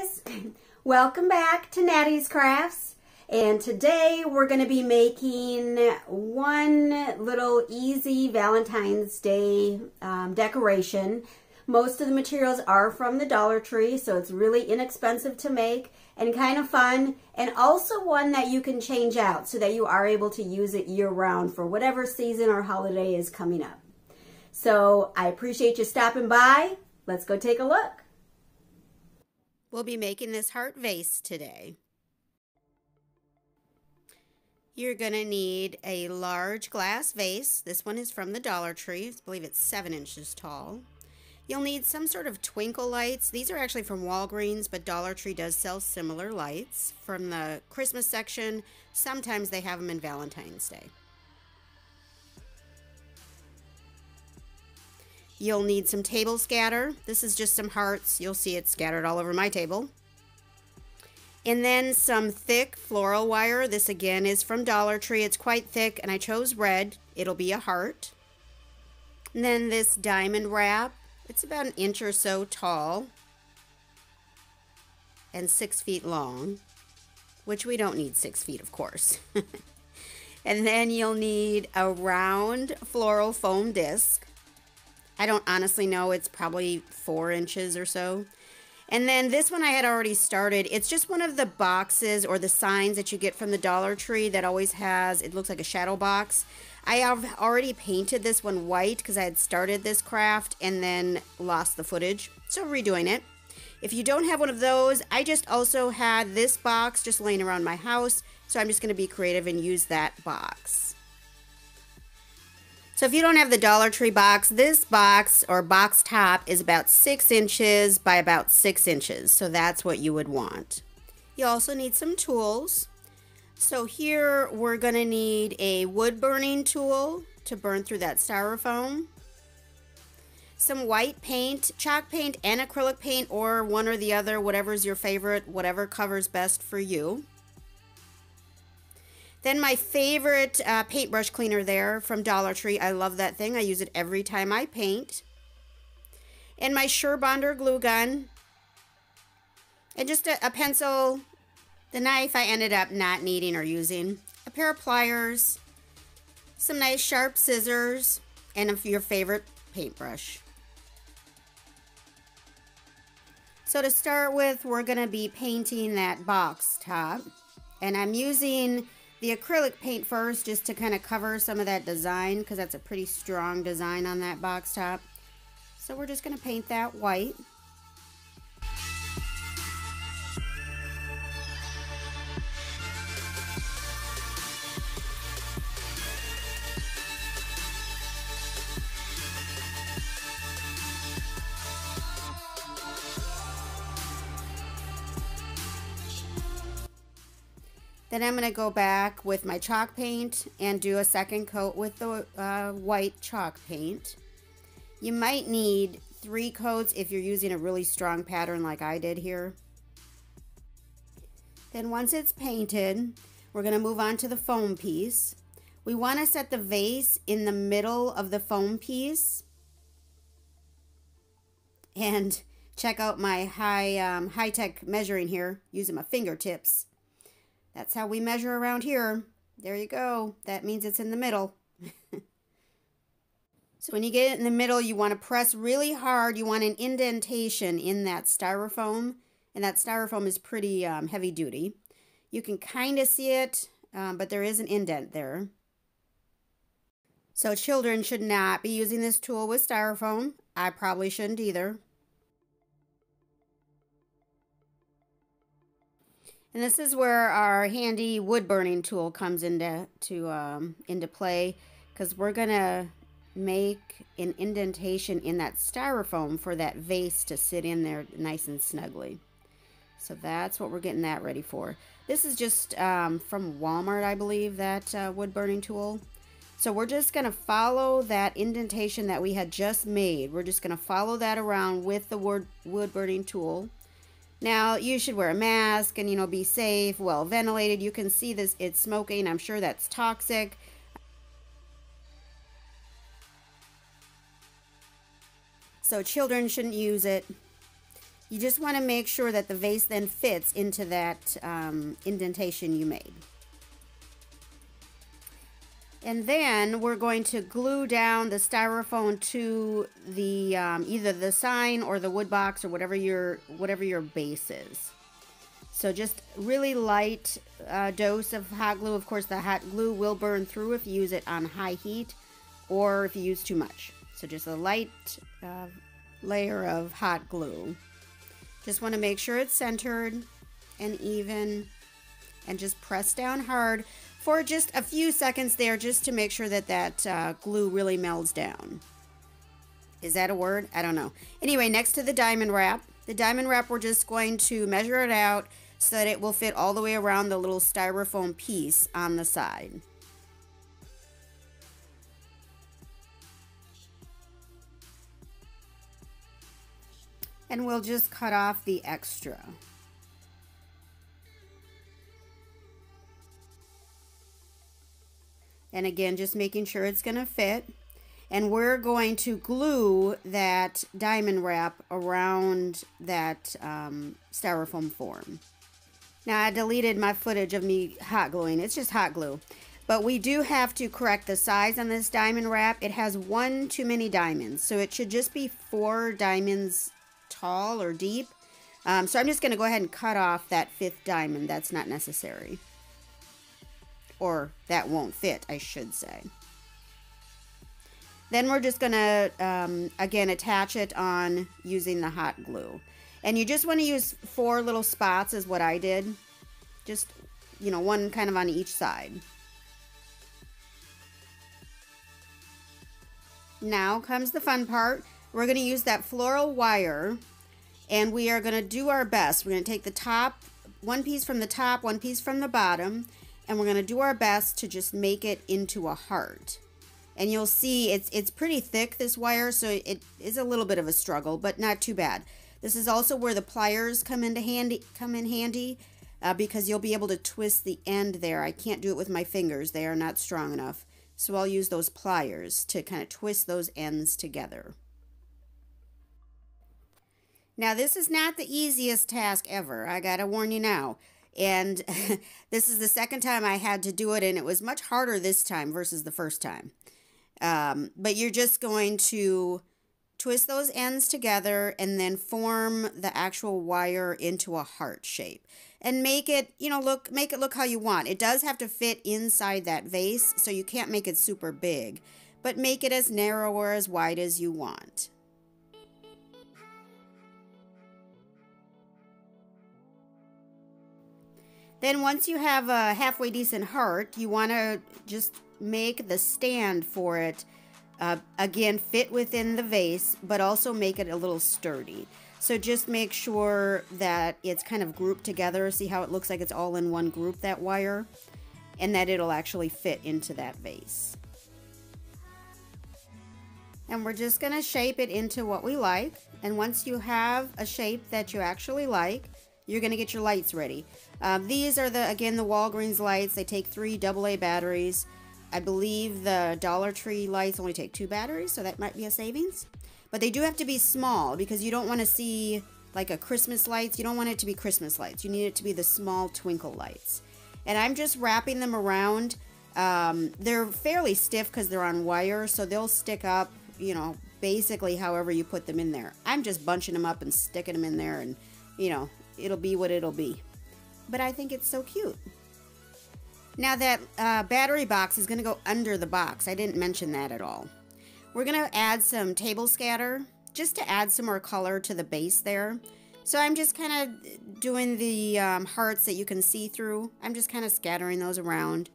guys, welcome back to Natty's Crafts, and today we're going to be making one little easy Valentine's Day decoration. Most of the materials are from the Dollar Tree, so it's really inexpensive to make and kind of fun, and also one that you can change out so that you are able to use it year-round for whatever season or holiday is coming up. So I appreciate you stopping by. Let's go take a look. We'll be making this heart vase today. You're going to need a large glass vase. This one is from the Dollar Tree. I believe it's 7 inches tall. You'll need some sort of twinkle lights. These are actually from Walgreens, but Dollar Tree does sell similar lights. From the Christmas section, sometimes they have them in Valentine's Day. You'll need some table scatter. This is just some hearts. You'll see it scattered all over my table. And then some thick floral wire. This again is from Dollar Tree. It's quite thick and I chose red. It'll be a heart. And then this diamond wrap. It's about 1 inch or so tall and 6 feet long, which we don't need 6 feet, of course. And then you'll need a round floral foam disc. I don't honestly know, it's probably 4 inches or so. And then this one I had already started. It's just one of the boxes or the signs that you get from the Dollar Tree that always has, it looks like a shadow box. I have already painted this one white because I had started this craft and then lost the footage, so redoing it. If you don't have one of those, I just also had this box just laying around my house, so I'm just going to be creative and use that box. So if you don't have the Dollar Tree box, this box or box top is about 6 inches by about 6 inches. So that's what you would want. You also need some tools. So here we're going to need a wood burning tool to burn through that styrofoam. Some white paint, chalk paint and acrylic paint, or one or the other, whatever's your favorite, whatever covers best for you. Then my favorite paintbrush cleaner there from Dollar Tree. I love that thing. I use it every time I paint. And my Surebonder glue gun. And just a pencil. The knife I ended up not needing or using. A pair of pliers. Some nice sharp scissors. And your favorite paintbrush. So to start with, we're going to be painting that box top. And I'm using the acrylic paint first just to kind of cover some of that design because that's a pretty strong design on that box top. So we're just going to paint that white. Then I'm going to go back with my chalk paint and do a second coat with the white chalk paint. You might need 3 coats if you're using a really strong pattern like I did here. Then once it's painted, we're going to move on to the foam piece. We want to set the vase in the middle of the foam piece. And check out my high-tech measuring here using my fingertips. That's how we measure around here. There you go. That means it's in the middle. So when you get it in the middle, you want to press really hard. You want an indentation in that styrofoam. And that styrofoam is pretty heavy duty. You can kind of see it, but there is an indent there. So children should not be using this tool with styrofoam. I probably shouldn't either. And this is where our handy wood burning tool comes into play, because we're going to make an indentation in that styrofoam for that vase to sit in there nice and snugly. So that's what we're getting that ready for. This is just from Walmart, I believe, that wood burning tool. So we're just going to follow that indentation that we had just made. We're just going to follow that around with the wood burning tool. Now, you should wear a mask and, be safe, well ventilated. You can see this, it's smoking. I'm sure that's toxic. So children shouldn't use it. You just want to make sure that the vase then fits into that indentation you made. And then we're going to glue down the styrofoam to the either the sign or the wood box or whatever your base is. So just really light dose of hot glue. Of course, the hot glue will burn through if you use it on high heat or if you use too much. So just a light layer of hot glue. Just want to make sure it's centered and even, and just press down hard for just a few seconds there, just to make sure that that glue really melds down. Is that a word? I don't know. Anyway, next to the diamond wrap, we're just going to measure it out so that it will fit all the way around the little styrofoam piece on the side. And we'll just cut off the extra. And again, just making sure it's going to fit. And we're going to glue that diamond wrap around that styrofoam form. Now, I deleted my footage of me hot gluing. It's just hot glue. But we do have to correct the size on this diamond wrap. It has one too many diamonds. So it should just be 4 diamonds tall or deep. So I'm just going to go ahead and cut off that 5th diamond. That's not necessary. Or that won't fit, I should say. Then we're just going to, again, attach it on using the hot glue. And you just want to use 4 little spots is what I did. Just, you know, one kind of on each side. Now comes the fun part. We're going to use that floral wire, and we are going to do our best. We're going to take the top, one piece from the top, one piece from the bottom, and we're going to do our best to just make it into a heart. And you'll see it's pretty thick, this wire, so it is a little bit of a struggle, but not too bad. This is also where the pliers come in handy because you'll be able to twist the end there. I can't do it with my fingers. They are not strong enough. So I'll use those pliers to kind of twist those ends together. Now, this is not the easiest task ever. I gotta warn you now. And this is the second time I had to do it, and it was much harder this time versus the first time. But you're just going to twist those ends together and then form the actual wire into a heart shape. And make it, you know, make it look how you want. It does have to fit inside that vase, so you can't make it super big. But make it as narrow or as wide as you want. Then once you have a halfway decent heart, you want to just make the stand for it, again, fit within the vase, but also make it a little sturdy. So just make sure that it's kind of grouped together. See how it looks like it's all in one group, that wire? And that it'll actually fit into that vase. And we're just going to shape it into what we like. And once you have a shape that you actually like, you're going to get your lights ready. These are, again, the Walgreens lights. They take 3 AA batteries. I believe the Dollar Tree lights only take 2 batteries, so that might be a savings. But they do have to be small because you don't want to see like a Christmas lights. You don't want it to be Christmas lights. You need it to be the small twinkle lights. And I'm just wrapping them around. They're fairly stiff because they're on wire, so they'll stick up, you know, basically however you put them in there. I'm just bunching them up and sticking them in there, and, you know, it'll be what it'll be. But I think it's so cute. Now that battery box is going to go under the box. I didn't mention that at all. We're going to add some table scatter just to add some more color to the base there. So I'm just kind of doing the hearts that you can see through. I'm just kind of scattering those around.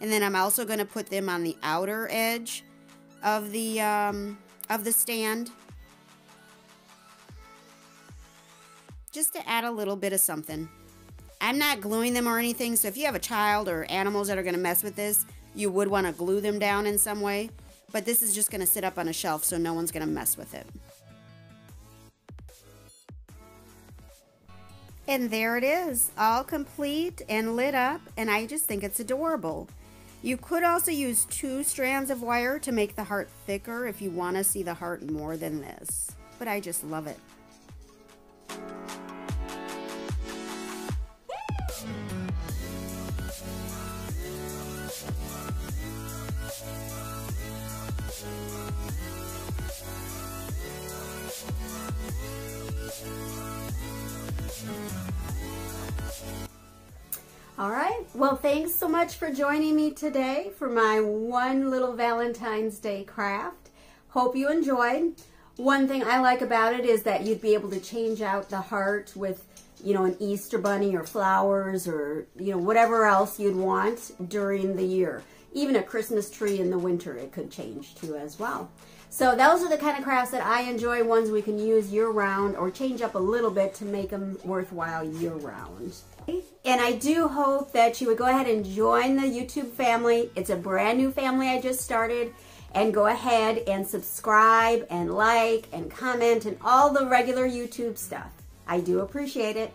And then I'm also going to put them on the outer edge of the stand. Just to add a little bit of something. I'm not gluing them or anything, so if you have a child or animals that are going to mess with this, you would want to glue them down in some way. But this is just going to sit up on a shelf, so no one's going to mess with it. And there it is, all complete and lit up, and I just think it's adorable. You could also use 2 strands of wire to make the heart thicker if you want to see the heart more than this. but I just love it. All right, well, thanks so much for joining me today for my one little Valentine's Day craft. Hope you enjoyed. One thing I like about it is that you'd be able to change out the heart with, you know, an Easter bunny or flowers or, you know, whatever else you'd want during the year. Even a Christmas tree in the winter it could change to as well. So those are the kind of crafts that I enjoy, ones we can use year-round or change up a little bit to make them worthwhile year-round. And I do hope that you would go ahead and join the YouTube family. It's a brand new family I just started. And go ahead and subscribe and like and comment and all the regular YouTube stuff. I do appreciate it.